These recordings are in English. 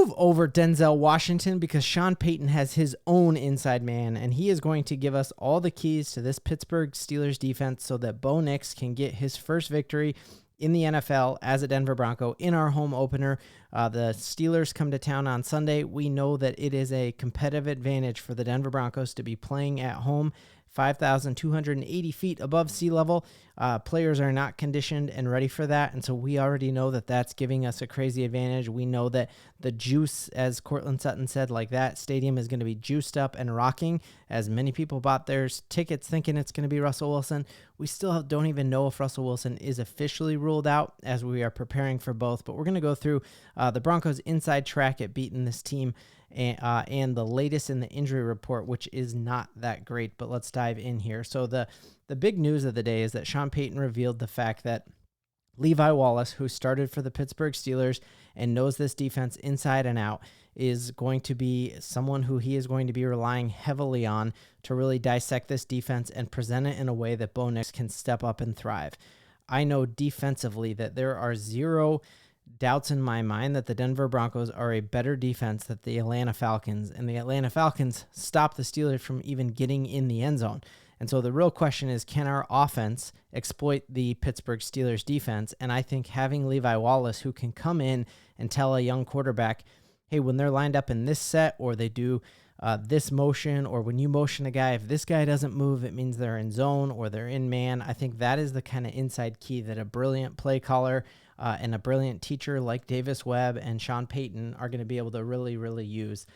move over Denzel Washington because Sean Payton has his own inside man, and he is going to give us all the keys to this Pittsburgh Steelers defense so that Bo Nix can get his first victory in the NFL as a Denver Bronco in our home opener. The Steelers come to town on Sunday. We know that it is a competitive advantage for the Denver Broncos to be playing at home, 5,280 feet above sea level. Players are not conditioned and ready for that, and so we already know that that's giving us a crazy advantage. We know that the juice, as Cortland Sutton said, like that stadium is going to be juiced up and rocking, as many people bought their tickets thinking it's going to be Russell Wilson. We still don't even know if Russell Wilson is officially ruled out as we are preparing for both, but we're going to go through the Broncos' inside track at beating this team and the latest in the injury report, which is not that great, but let's dive in here. So the big news of the day is that Sean Payton revealed the fact that Levi Wallace, who started for the Pittsburgh Steelers and knows this defense inside and out, is going to be someone who he is going to be relying heavily on to really dissect this defense and present it in a way that Bo Nix can step up and thrive. I know defensively that there are zero doubts in my mind that the Denver Broncos are a better defense than the Atlanta Falcons, and the Atlanta Falcons stopped the Steelers from even getting in the end zone. And so the real question is, can our offense exploit the Pittsburgh Steelers defense? And I think having Levi Wallace, who can come in and tell a young quarterback, hey, when they're lined up in this set, or they do this motion, or when you motion a guy, if this guy doesn't move, it means they're in zone or they're in man. I think that is the kind of inside key that a brilliant play caller and a brilliant teacher like Davis Webb and Sean Payton are going to be able to really, really use.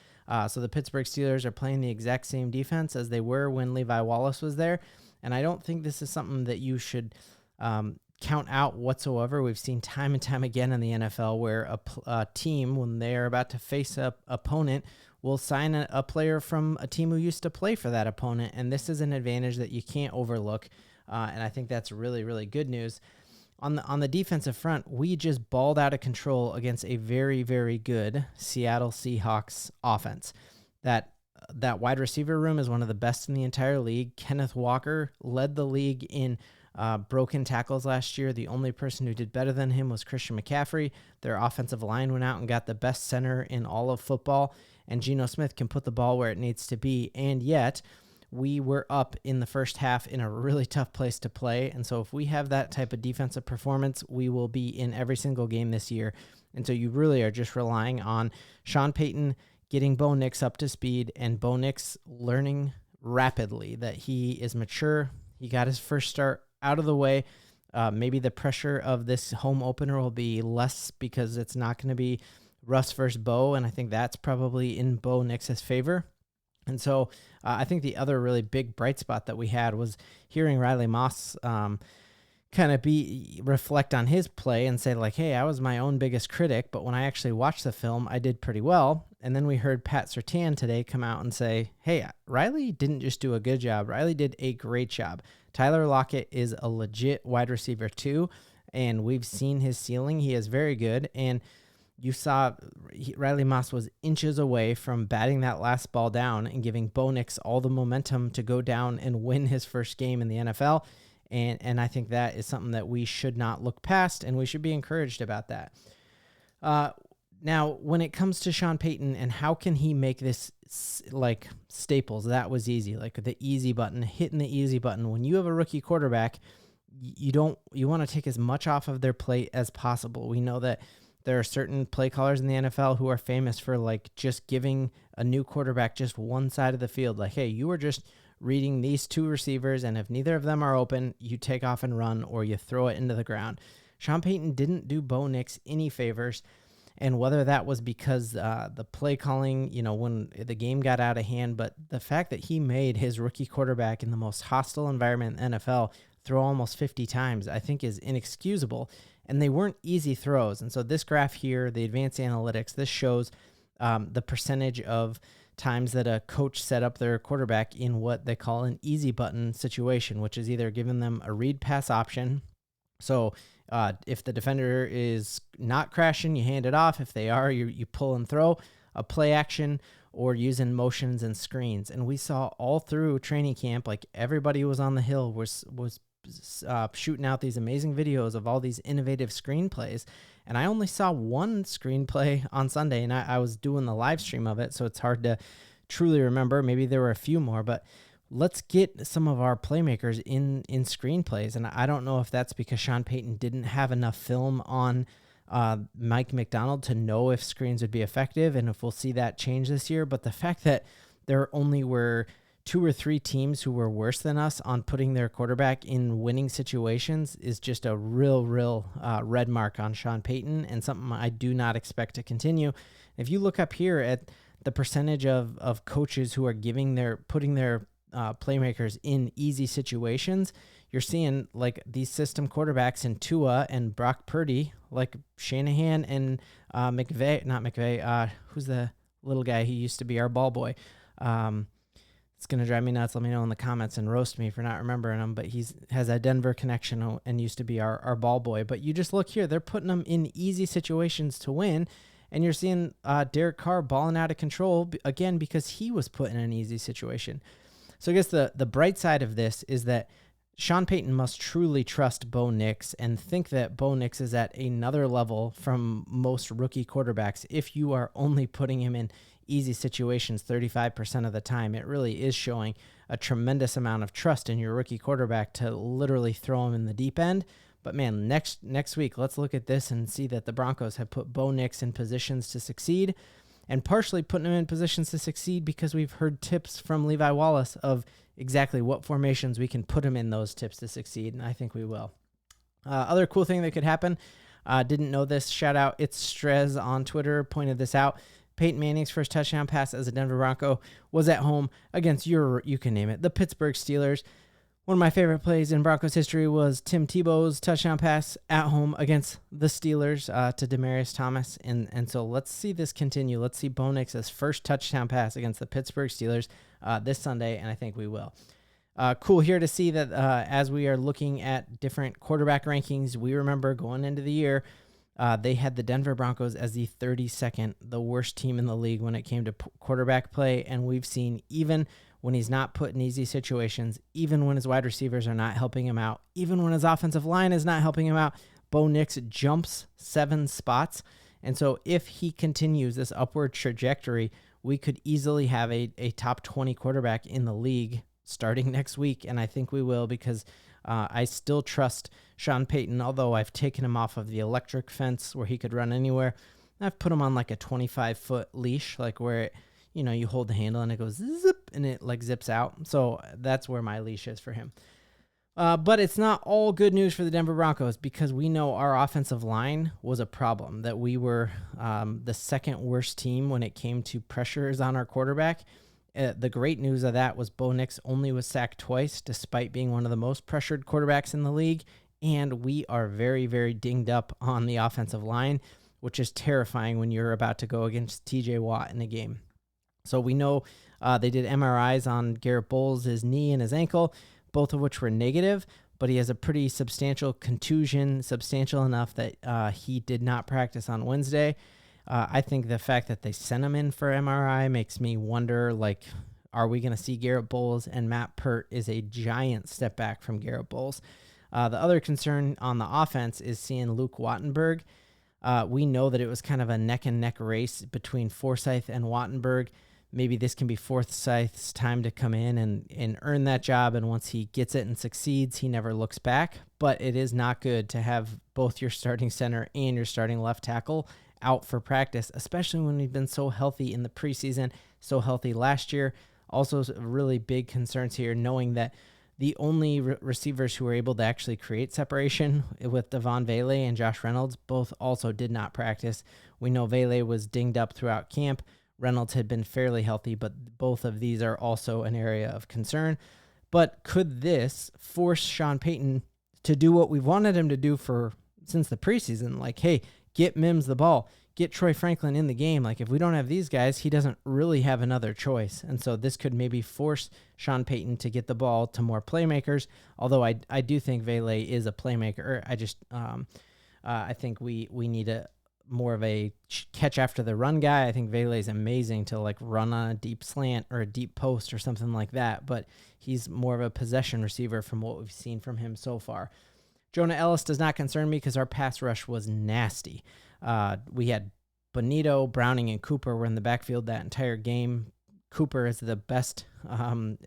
So the Pittsburgh Steelers are playing the exact same defense as they were when Levi Wallace was there, and I don't think this is something that you should count out whatsoever. We've seen time and time again in the NFL where a team, when they're about to face an opponent, will sign a player from a team who used to play for that opponent, and this is an advantage that you can't overlook, and I think that's really, really good news. On the defensive front, we just balled out of control against a very, very good Seattle Seahawks offense. That wide receiver room is one of the best in the entire league. Kenneth Walker led the league in broken tackles last year. The only person who did better than him was Christian McCaffrey. Their offensive line went out and got the best center in all of football, and Geno Smith can put the ball where it needs to be, and yet we were up in the first half in a really tough place to play. And so if we have that type of defensive performance, we will be in every single game this year. And so you really are just relying on Sean Payton getting Bo Nix up to speed, and Bo Nix learning rapidly that he is mature. He got his first start out of the way. Maybe the pressure of this home opener will be less because it's not going to be Russ versus Bo, and I think that's probably in Bo Nix's favor. And so I think the other really big bright spot that we had was hearing Riley Moss kind of reflect on his play and say, like, hey, I was my own biggest critic, but when I actually watched the film, I did pretty well. And then we heard Pat Surtain today come out and say, hey, Riley didn't just do a good job. Riley did a great job. Tyler Lockett is a legit wide receiver too, and we've seen his ceiling. He is very good, and you saw Riley Moss was inches away from batting that last ball down and giving Bo Nix all the momentum to go down and win his first game in the NFL. And I think that is something that we should not look past, and we should be encouraged about that. Now, when it comes to Sean Payton and how can he make this like staples, that was easy, like the easy button, hitting the easy button. When you have a rookie quarterback, you want to take as much off of their plate as possible. We know that there are certain play callers in the NFL who are famous for like just giving a new quarterback just one side of the field. Like, hey, you were just reading these two receivers, and if neither of them are open, you take off and run, or you throw it into the ground. Sean Payton didn't do Bo Nix any favors, and whether that was because the play calling, when the game got out of hand, but the fact that he made his rookie quarterback in the most hostile environment in the NFL throw almost 50 times, I think is inexcusable. And they weren't easy throws. And so this graph here, the advanced analytics, this shows the percentage of times that a coach set up their quarterback in what they call an easy button situation, which is either giving them a read pass option. So if the defender is not crashing, you hand it off. If they are, you pull and throw, a play action, or using motions and screens. And we saw all through training camp, like everybody was on the hill, was shooting out these amazing videos of all these innovative screenplays. And I only saw one screenplay on Sunday, and I was doing the live stream of it, so it's hard to truly remember. Maybe there were a few more, but let's get some of our playmakers in screenplays. And I don't know if that's because Sean Payton didn't have enough film on Mike McDonald to know if screens would be effective and if we'll see that change this year. But the fact that there only were 2 or 3 teams who were worse than us on putting their quarterback in winning situations is just a real red mark on Sean Payton, and something I do not expect to continue. If you look up here at the percentage of coaches who are putting their playmakers in easy situations, you're seeing like these system quarterbacks in Tua and Brock Purdy, like Shanahan and who's the little guy? He used to be our ball boy. It's going to drive me nuts. Let me know in the comments and roast me for not remembering him, but has a Denver connection and used to be our ball boy. But you just look here, they're putting them in easy situations to win, and you're seeing Derek Carr balling out of control, again, because he was put in an easy situation. So I guess the bright side of this is that Sean Payton must truly trust Bo Nix and think that Bo Nix is at another level from most rookie quarterbacks. If you are only putting him in easy situations 35% of the time, it really is showing a tremendous amount of trust in your rookie quarterback to literally throw him in the deep end. But man, next week, let's look at this and see that the Broncos have put Bo Nix in positions to succeed, and partially putting him in positions to succeed because we've heard tips from Levi Wallace of exactly what formations we can put him in those tips to succeed, and I think we will. Other cool thing that could happen, didn't know this, shout out, it's Strez on Twitter, pointed this out. Peyton Manning's first touchdown pass as a Denver Bronco was at home against you can name it, the Pittsburgh Steelers. One of my favorite plays in Broncos history was Tim Tebow's touchdown pass at home against the Steelers to Demaryius Thomas. And so let's see this continue. Let's see Bo Nix's first touchdown pass against the Pittsburgh Steelers this Sunday, and I think we will. Cool here to see that as we are looking at different quarterback rankings, we remember going into the year, they had the Denver Broncos as the 32nd, the worst team in the league when it came to quarterback play, and we've seen even when he's not put in easy situations, even when his wide receivers are not helping him out, even when his offensive line is not helping him out, Bo Nix jumps 7 spots. And so if he continues this upward trajectory, we could easily have a top 20 quarterback in the league starting next week, and I think we will because I still trust Sean Payton, although I've taken him off of the electric fence where he could run anywhere. I've put him on like a 25-foot leash, like where it, you hold the handle and it goes zip and it like zips out. So that's where my leash is for him. But it's not all good news for the Denver Broncos because we know our offensive line was a problem, that we were the second worst team when it came to pressures on our quarterback. The great news of that was Bo Nix only was sacked twice, despite being one of the most pressured quarterbacks in the league. And we are very, very dinged up on the offensive line, which is terrifying when you're about to go against TJ Watt in a game. So we know they did MRIs on Garrett Bolles, his knee and his ankle, both of which were negative, but he has a pretty substantial contusion, substantial enough that he did not practice on Wednesday. I think the fact that they sent him in for MRI makes me wonder, like, are we going to see Garrett Bolles? And Matt Pert is a giant step back from Garrett Bolles. The other concern on the offense is seeing Luke Wattenberg. We know that it was kind of a neck-and-neck race between Forsythe and Wattenberg. Maybe this can be Forsythe's time to come in and earn that job, and once he gets it and succeeds, he never looks back. But it is not good to have both your starting center and your starting left tackle out for practice, especially when we've been so healthy in the preseason, so healthy last year. Also, really big concerns here, knowing that the only receivers who were able to actually create separation with Vele and Josh Reynolds both also did not practice. We know Vele was dinged up throughout camp. Reynolds had been fairly healthy, but both of these are also an area of concern. But could this force Sean Payton to do what we've wanted him to do since the preseason? Like, hey, get Mims the ball, get Troy Franklin in the game. Like, if we don't have these guys, he doesn't really have another choice. And so this could maybe force Sean Payton to get the ball to more playmakers, although I do think Vele is a playmaker. I think we need more of a catch after the run guy. I think Vele is amazing to like run on a deep slant or a deep post or something like that, but he's more of a possession receiver from what we've seen from him so far. Jonah Ellis does not concern me because our pass rush was nasty. We had Bonito, Browning, and Cooper were in the backfield that entire game. Cooper is the best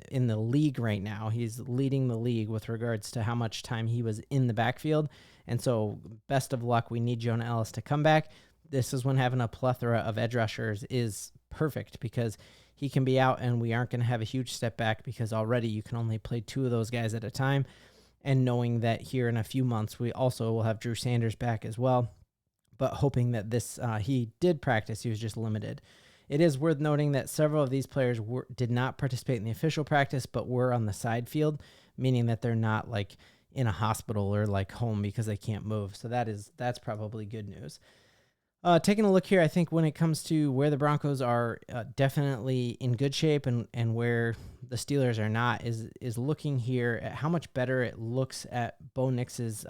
in the league right now. He's leading the league with regards to how much time he was in the backfield. And so best of luck. We need Jonah Ellis to come back. This is when having a plethora of edge rushers is perfect, because he can be out and we aren't going to have a huge step back, because already you can only play 2 of those guys at a time. And knowing that here in a few months, we also will have Drew Sanders back as well. But hoping that this, he did practice, he was just limited. It is worth noting that several of these players did not participate in the official practice, but were on the side field, meaning that they're not like in a hospital or like home because they can't move. So that's probably good news. Taking a look here, I think when it comes to where the Broncos are definitely in good shape and where the Steelers are not is looking here at how much better it looks at Bo Nix's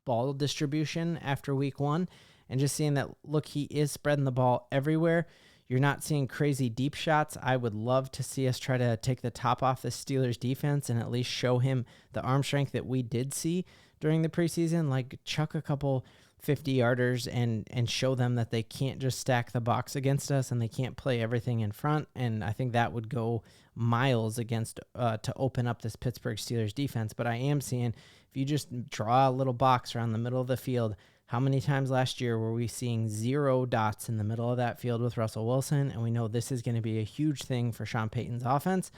ball distribution after week 1, and just seeing that, look, he is spreading the ball everywhere. You're not seeing crazy deep shots. I would love to see us try to take the top off the Steelers defense and at least show him the arm strength that we did see during the preseason, like chuck a couple 50-yarders and show them that they can't just stack the box against us and they can't play everything in front. And I think that would go miles against to open up this Pittsburgh Steelers defense. But I am seeing, if you just draw a little box around the middle of the field, how many times last year were we seeing 0 dots in the middle of that field with Russell Wilson? And we know this is going to be a huge thing for Sean Payton's offense.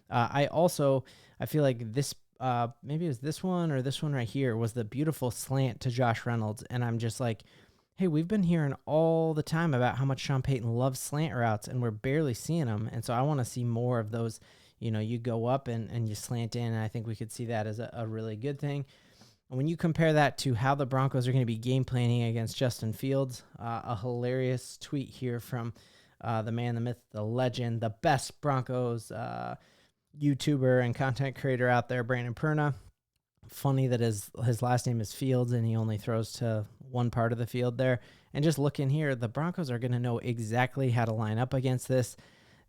I feel like this, maybe it was this one or this one right here, was the beautiful slant to Josh Reynolds. And I'm just like, hey, we've been hearing all the time about how much Sean Payton loves slant routes, and we're barely seeing them. And so I want to see more of those. You go up and you slant in, and I think we could see that as a really good thing. When you compare that to how the Broncos are going to be game planning against Justin Fields, a hilarious tweet here from the man, the myth, the legend, the best Broncos YouTuber and content creator out there, Brandon Perna. Funny that his last name is Fields and he only throws to one part of the field there. And just look in here, the Broncos are going to know exactly how to line up against this.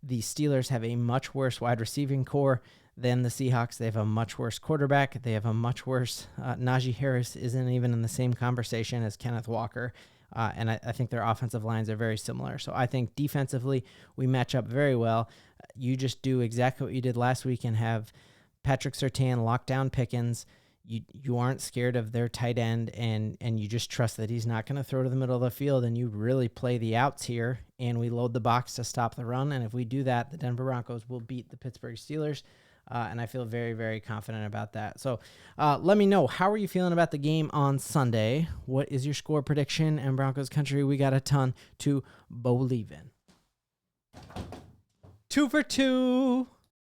The Steelers have a much worse wide receiving core than the Seahawks. They have a much worse quarterback. They have a much worse Najee Harris isn't even in the same conversation as Kenneth Walker. And I think their offensive lines are very similar. So I think defensively we match up very well. You just do exactly what you did last week and have Patrick Surtain lock down Pickens. You aren't scared of their tight end, and you just trust that he's not going to throw to the middle of the field, and you really play the outs here, and we load the box to stop the run. And if we do that, the Denver Broncos will beat the Pittsburgh Steelers. And I feel very, very confident about that. So let me know, how are you feeling about the game on Sunday? What is your score prediction? And Broncos country, we got a ton to Bo-LIEVE in. 2 for 2.